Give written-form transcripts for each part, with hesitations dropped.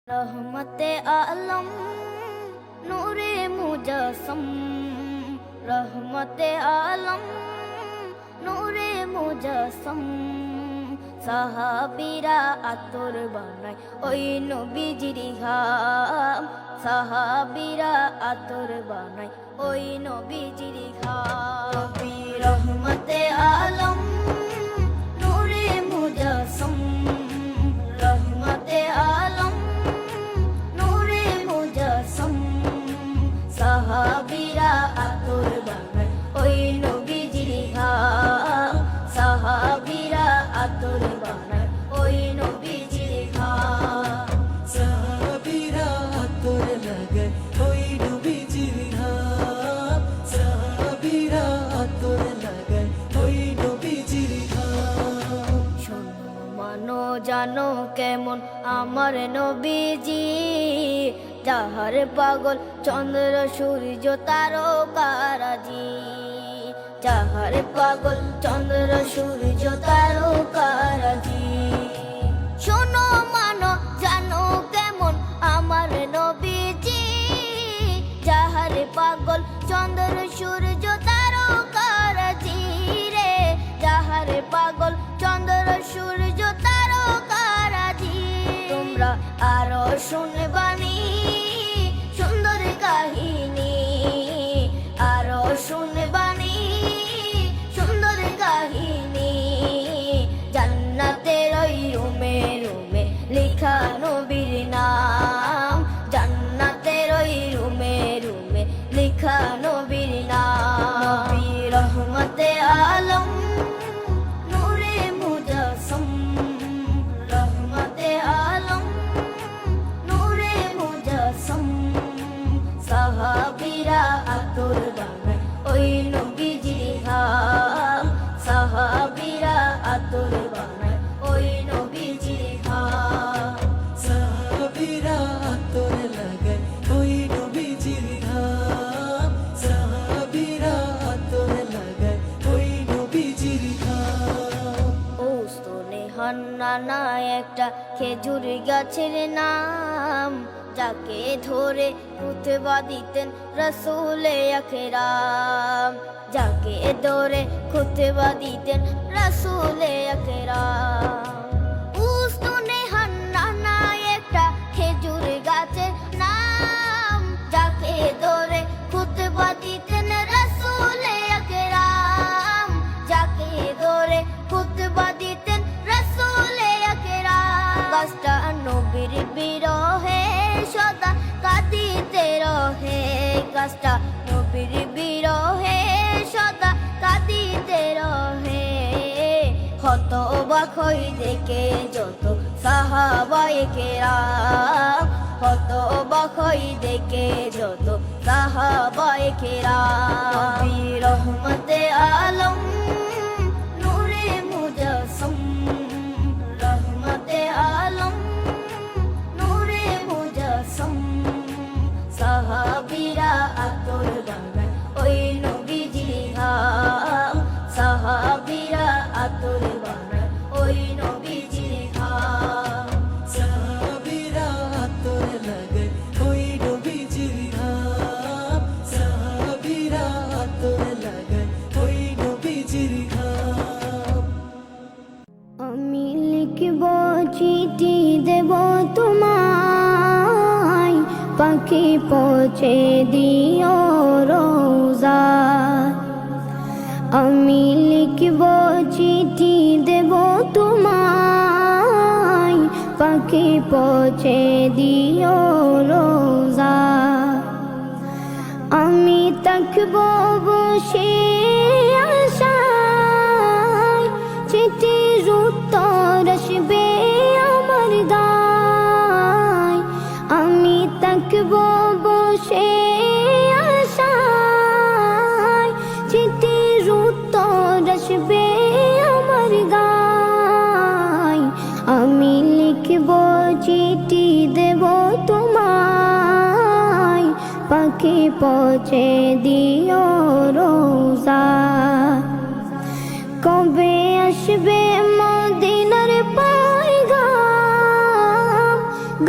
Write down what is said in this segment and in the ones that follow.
रहमते आलम नूरे मुजस्सम रहमते आलम नूरे मुजस्सम সাহাবীরা আতর বানায় ওই নবীজির ঘাম সাহাবীরা আতর বানায় ওই নবীজির ঘাম নবী রহমতে আলম নূরে মুজস্সম রহমতে আলম নূরে মুজস্সম সাহাবীরা আতর বানায় ওই নবীজির ঘাম সাহাবীরা আতর বানায় ওই নবীজির ঘাম সাহাবীরা আতর লাগায় ওই নবীজির ঘাম সাহাবীরা আতর লাগায় ওই নবীজির ঘাম শোনো মানো জানো কেমন আমার নবীজি যাহার পাগল চন্দ্র সূর্য তারকারাজি যাহার পাগল চন্দ্র সূর্য তারকারাজি শোনো মানো জানো কেমন আমার নবীজি যাহার পাগল চন্দ্র সূর্য তারকারাজি রে যাহার পাগল চন্দ্র সূর্য তারকারাজি তোমরা আরো শুনবানি সুন্দর কাহিনী আরো শুনবানি সুন্দর কাহিনী জান্নাতের ওই রুমে রুমে লেখা নবীর নাম জান্নাতের ওই রুমে রুমে লেখা নবীর নাম নবী রহমতে আলম নূরে মুজস্সম রহমতে আলম নূরে মুজস্সম সাহাবীরা আতর বানায় ওই নবীজির ঘাম সাহাবীরা আতর বানায় ওই নবীজির ঘাম সাহাবীরা আতর লাগায় ওই নবীজির ঘাম সাহাবীরা আতর লাগায় ওই নবীজির ঘাম ওস্তনে হান্নানা একটা খেজুর গাছের নাম যাকে ধরে খুতবা দিতেন রাসূলে আকরাম যাকে ধরে খুতবা দিতেন রাসূলে আকরাম উস্তনে হান্নানা একটা খেজুর গাছের নাম যাকে ধরে খুতবা দিতেন রাসূলে আকরাম যাকে ধরে খুতবা দিতেন রাসূলে আকরাম গাছটা নবীর বিরহে সদা কাঁদিতে রহে গাছটা নবীর বিরহে সদা কাঁদিতে রহে হতবাক হই দেখে যত সাহাবায়ে কেরাম হতবাক হই দেখে যত সাহাবায়ে কেরাম নবী রহমতে আলম নূরে মুজস্সম রহমতে আলম নূরে মুজস্সম সাহাবীরা আতর বানায় ওই নবীজির ঘাম সাহাবীরা আতর বানায় ওই নবীজির ঘাম সাহাবীরা আতর লাগায় ওই নবীজির ঘাম সাহাবীরা আতর লাগায় ওই নবীজির ঘাম আমি লিখব চিঠি দেব তোমায় পাখি পৌঁছে দিও রোজা আমি লিখব চিঠি দেব তোমায় পাখি পৌঁছে দিও রোজা আমি থাকব বসে আশায় চিঠির উত্তর আসবে আমার দায় আমি থাকব বসে আশায় চিঠির উত্তর আসবে আমার গায় আমি লিখব চিঠি দেব তোমায় পাখি পৌঁছে দিও রোজা কবে আসবে মদিনার পয়গাম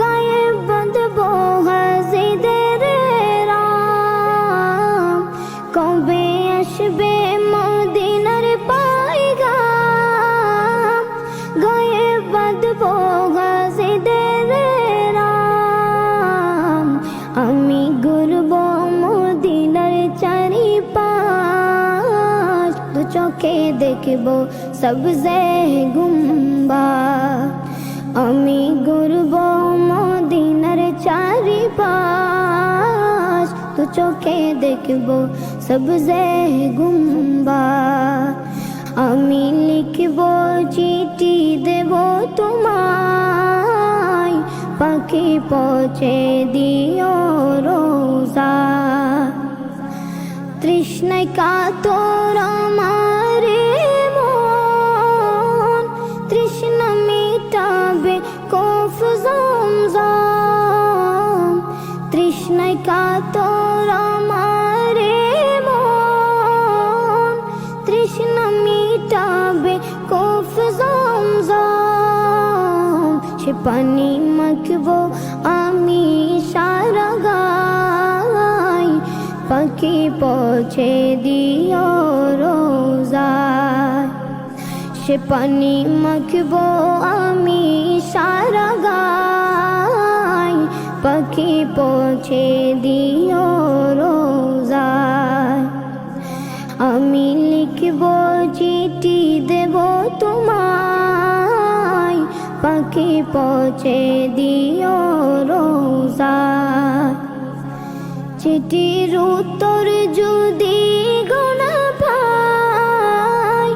গায়ে বাঁধবো হাজিদের রাম, কবে আসবে মদিনার পায়গাম, গায়ে বাঁধবো হাজিদের রাম। আমি ঘুরবো মদিনার চারিপাশ, দু চোখে দেখবো সবজে গুম্বাদ। আমি ঘুরবো মদিনার চারিপাশ, দু চোখে দেখবো সবজে গুম্বাদ। আমি লিখবো চিঠি দেব তোমায়, পাখি পৌঁছে দিও রোজা। তৃষ্ণায় কাতর আমারে মন, তৃষ্ণা মিটাবে কফ জমজম। তৃষ্ণায় কাতর আমারে মন, তৃষ্ণা মিটাবে কফ জমজম। সে পানি মাখবো আমি সারা গায়, পাখি পৌঁছে দিও রোজায়। সে পানি মাখবো আমি সারা গায়, পাখি পৌঁছে দিও রোজায়। আমি লিখবো চিঠি দেব তোমায়, পাখি পৌঁছে দিও রোজায়। চিঠির উত্তর যদি গোনা পাই,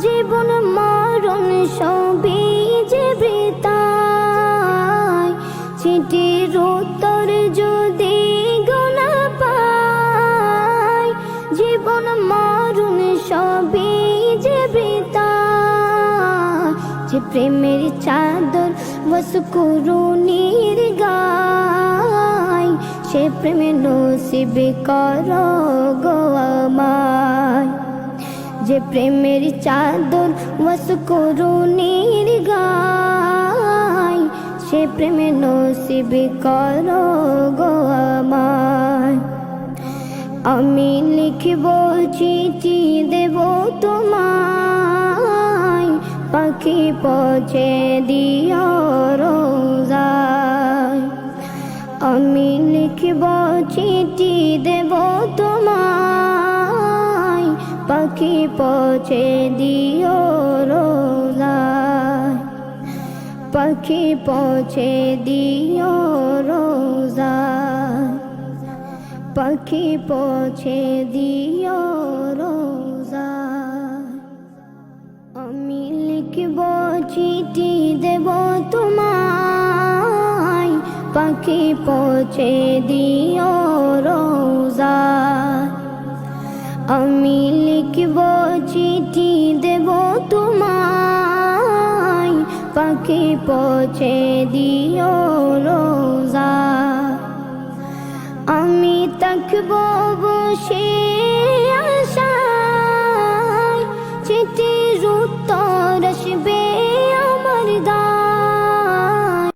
জীবন মরণ সবই যে বৃথায়। চিঠির উত্তর যদি গোনা পাই, জীবন মরণ সবই যে বৃথায়। যে প্রেমের চাদর ওয়াসকুরুনির গায়, সে প্রেমে নসিব করো গো আমায়। যে প্রেমের চাদর ওয়াসকুরুনির গায়, সে প্রেমে নসিব করো গো আমায়। আমি লিখবো চিঠি দেব তোমায়, পাখি পৌঁছে দিও রোজায়। আমি লিখবো চিঠি দেব তোমায়, পাখি পৌঁছে দিও রোজায়। পাখি পৌঁছে দিও রোজায়, পাখি পৌঁছে দিও রোজায়। আমি লিখবো চিঠি দেব তোমায়, পাখি পৌঁছে দিও রোজায়। আমি লিখবো চিঠি দেব তোমায়, পাখি পৌঁছে দিও রোজায়। আমি থাকবো বসে